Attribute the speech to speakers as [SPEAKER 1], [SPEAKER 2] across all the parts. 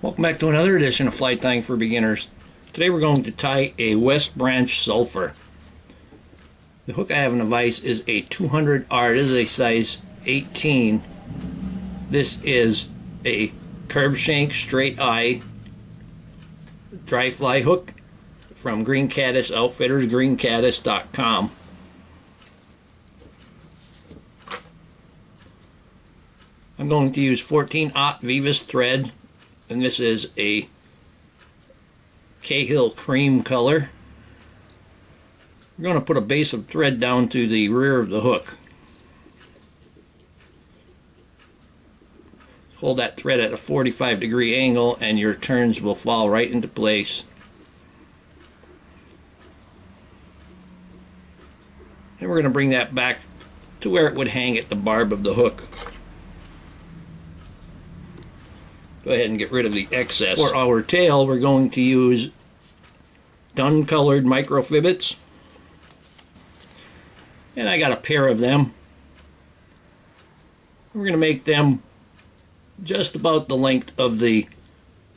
[SPEAKER 1] Welcome back to another edition of Flight Tying for Beginners. Today we're going to tie a West Branch Sulphur. The hook I have in the vise is a 200R. This is a size 18. This is a curved shank straight eye dry fly hook from Green Caddis Outfitters, greencaddis.com. I'm going to use 14-aught Vivus thread, and this is a Cahill cream color. We're going to put a base of thread down to the rear of the hook. Hold that thread at a 45-degree angle and your turns will fall right into place. And we're going to bring that back to where it would hang at the barb of the hook. Go ahead and get rid of the excess. For our tail, we're going to use dun colored micro Fibetts. And I got a pair of them. We're going to make them just about the length of the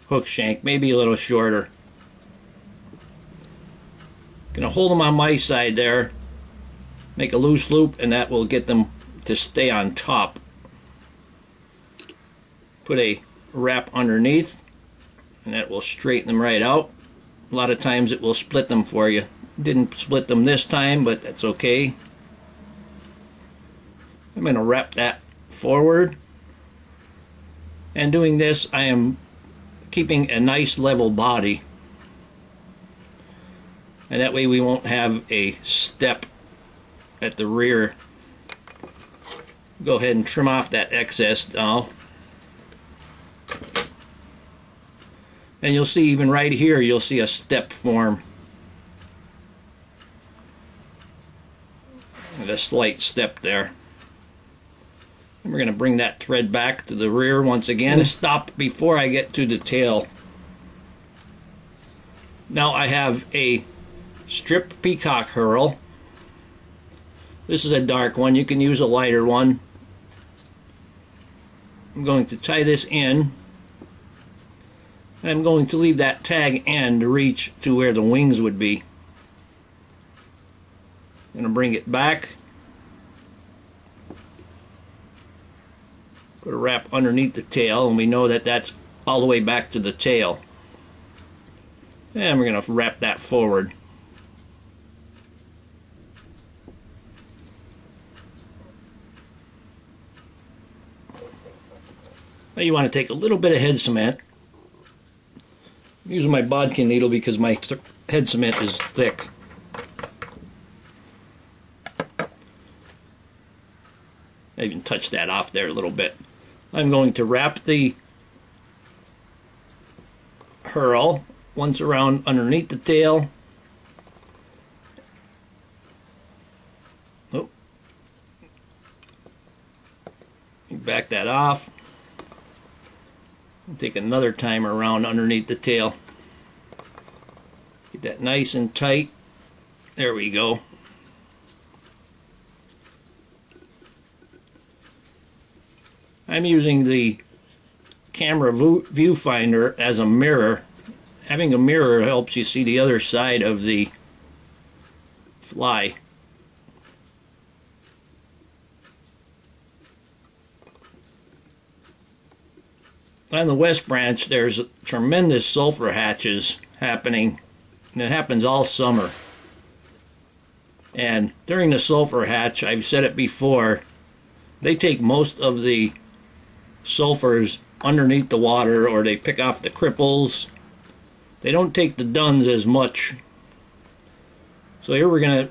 [SPEAKER 1] hook shank, maybe a little shorter. Going to hold them on my side there, make a loose loop, and that will get them to stay on top. Put a wrap underneath, and that will straighten them right out. A lot of times it will split them for you. Didn't split them this time, but that's okay. I'm going to wrap that forward, and doing this I am keeping a nice level body, and that way we won't have a step at the rear. Go ahead and trim off that excess now. And you'll see even right here, you'll see a step form. And a slight step there. And we're going to bring that thread back to the rear once again. Stop before I get to the tail. Now I have a strip Peacock Herl. This is a dark one. You can use a lighter one. I'm going to tie this in. And I'm going to leave that tag end to reach to where the wings would be. I'm going to bring it back. Put a wrap underneath the tail, and we know that that's all the way back to the tail. And we're going to wrap that forward. Now you want to take a little bit of head cement. I'm using my bodkin needle because my head cement is thick. I even touched that off there a little bit. I'm going to wrap the Herl once around underneath the tail. Oh. Back that off. Take another time around underneath the tail. Get that nice and tight. There we go. I'm using the camera viewfinder as a mirror. Having a mirror helps you see the other side of the fly. On the West Branch, there's tremendous sulphur hatches happening, and it happens all summer. And during the sulphur hatch, I've said it before, they take most of the sulphurs underneath the water, or they pick off the cripples. They don't take the duns as much. So here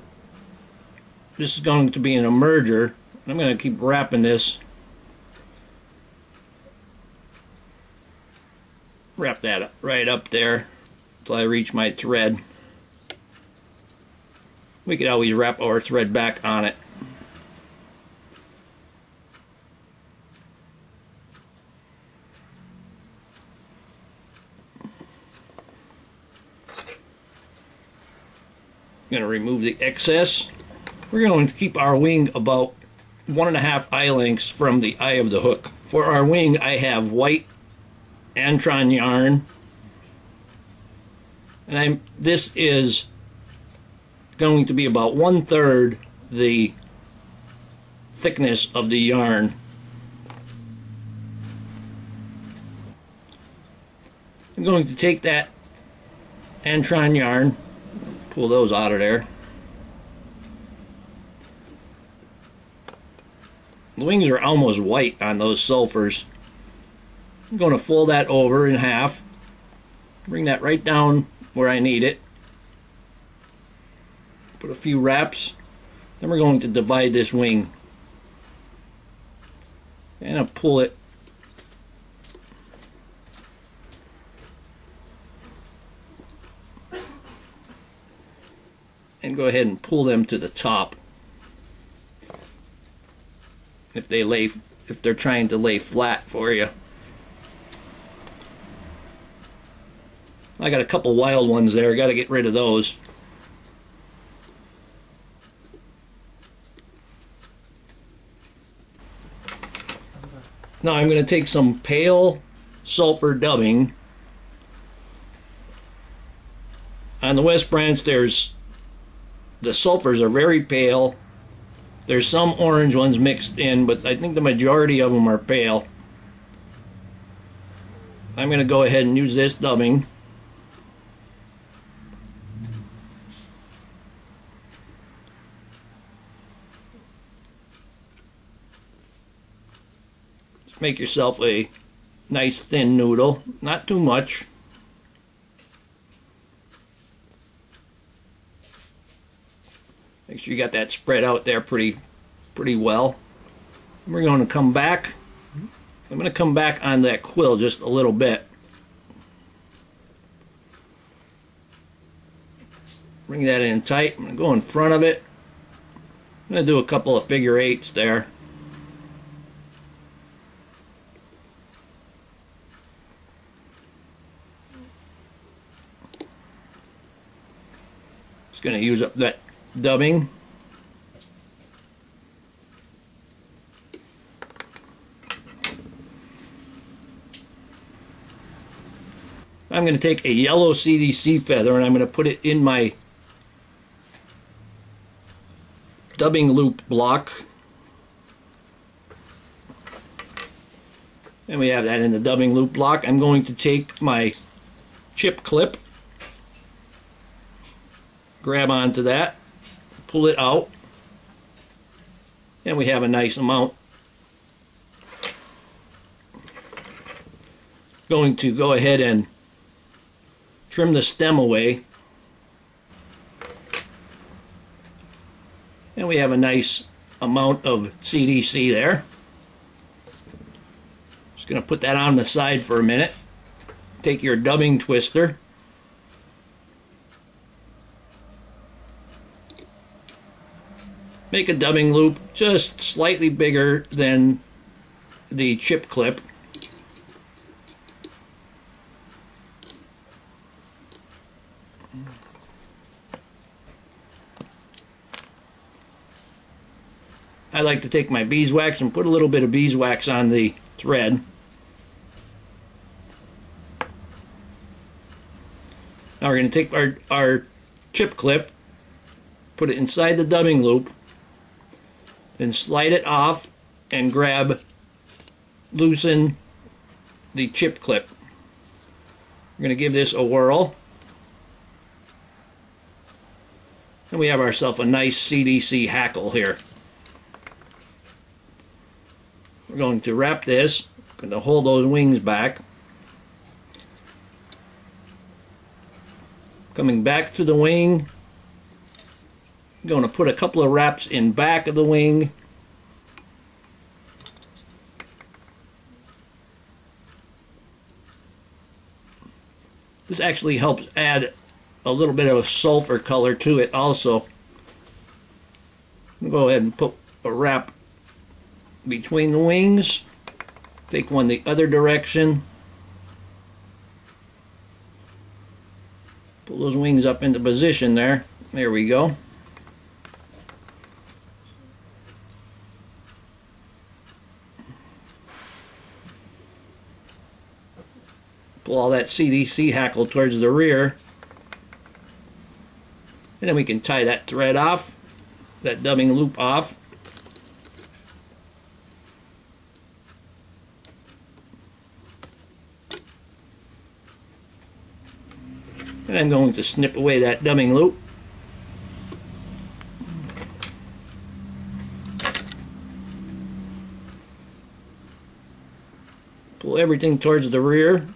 [SPEAKER 1] this is going to be an emerger. I'm going to keep wrapping this. Wrap that right up there until I reach my thread. We could always wrap our thread back on it. I'm going to remove the excess. We're going to keep our wing about 1.5 eye lengths from the eye of the hook. For our wing, I have white Antron yarn, and this is going to be about 1/3 the thickness of the yarn. I'm going to take that Antron yarn, pull those out of there. The wings are almost white on those sulfurs. I'm going to fold that over in half, bring that right down where I need it, put a few wraps, then we're going to divide this wing, and I'll pull it and go ahead and pull them to the top. If they're trying to lay flat for you. I got a couple wild ones there, got to get rid of those. Now I'm going to take some pale sulfur dubbing. On the West Branch, the sulfurs are very pale. There's some orange ones mixed in, but I think the majority of them are pale. I'm going to go ahead and use this dubbing. Just make yourself a nice thin noodle, not too much. Make sure you got that spread out there pretty well. We're going to come back. I'm going to come back on that quill just a little bit. Bring that in tight. I'm going to go in front of it. I'm going to do a couple of figure eights there. Just going to use up that dubbing. I'm going to take a yellow CDC feather and I'm going to put it in my dubbing loop block. And we have that in the dubbing loop block. I'm going to take my chip clip, grab onto that, pull it out, and we have a nice amount. Going to go ahead and trim the stem away, and we have a nice amount of CDC there. Just going to put that on the side for a minute. Take your dubbing twister, make a dubbing loop just slightly bigger than the chip clip. I like to take my beeswax and put a little bit of beeswax on the thread. Now we're going to take our chip clip, put it inside the dubbing loop, then slide it off and loosen the chip clip. We're going to give this a whirl. And we have ourselves a nice CDC hackle here. We're going to wrap this, going to hold those wings back. Coming back to the wing, I'm going to put a couple of wraps in back of the wing. This actually helps add a little bit of a sulfur color to it also. I'm going to go ahead and put a wrap between the wings. Take one the other direction. Pull those wings up into position there. There we go. pull all that CDC hackle towards the rear. And then we can tie that thread off, that dubbing loop off. And I'm going to snip away that dubbing loop. Pull everything towards the rear.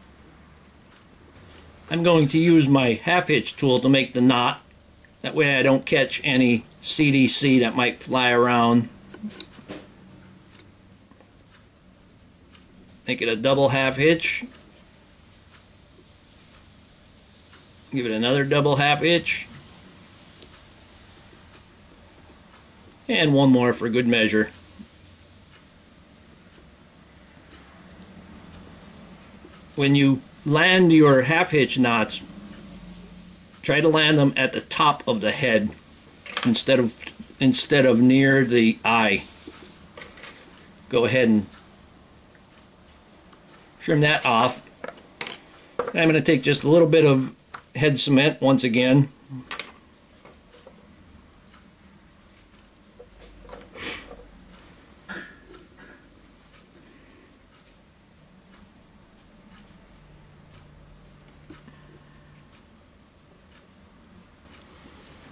[SPEAKER 1] I'm going to use my half hitch tool to make the knot. That way I don't catch any CDC that might fly around. Make it a double half hitch. Give it another double half hitch. And one more for good measure. When you land your half hitch knots, try to land them at the top of the head instead of near the eye. Go ahead and trim that off. And I'm going to take just a little bit of head cement once again.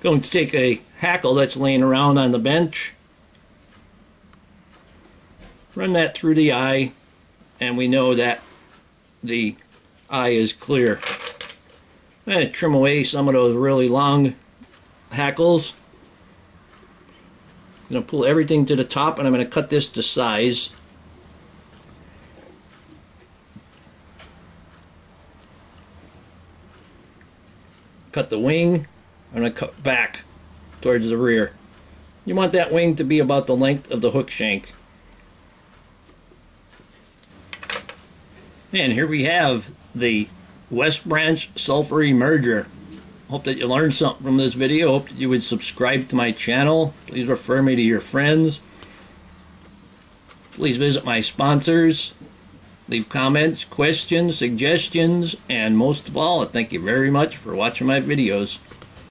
[SPEAKER 1] Going to take a hackle that's laying around on the bench, run that through the eye, and we know that the eye is clear. I'm going to trim away some of those really long hackles. I'm going to pull everything to the top, and I'm going to cut this to size. Cut the wing. I'm going to cut back towards the rear. You want that wing to be about the length of the hook shank. And here we have the West Branch Sulphur Emerger. Hope that you learned something from this video. Hope that you would subscribe to my channel. Please refer me to your friends. Please visit my sponsors. Leave comments, questions, suggestions, and most of all, thank you very much for watching my videos.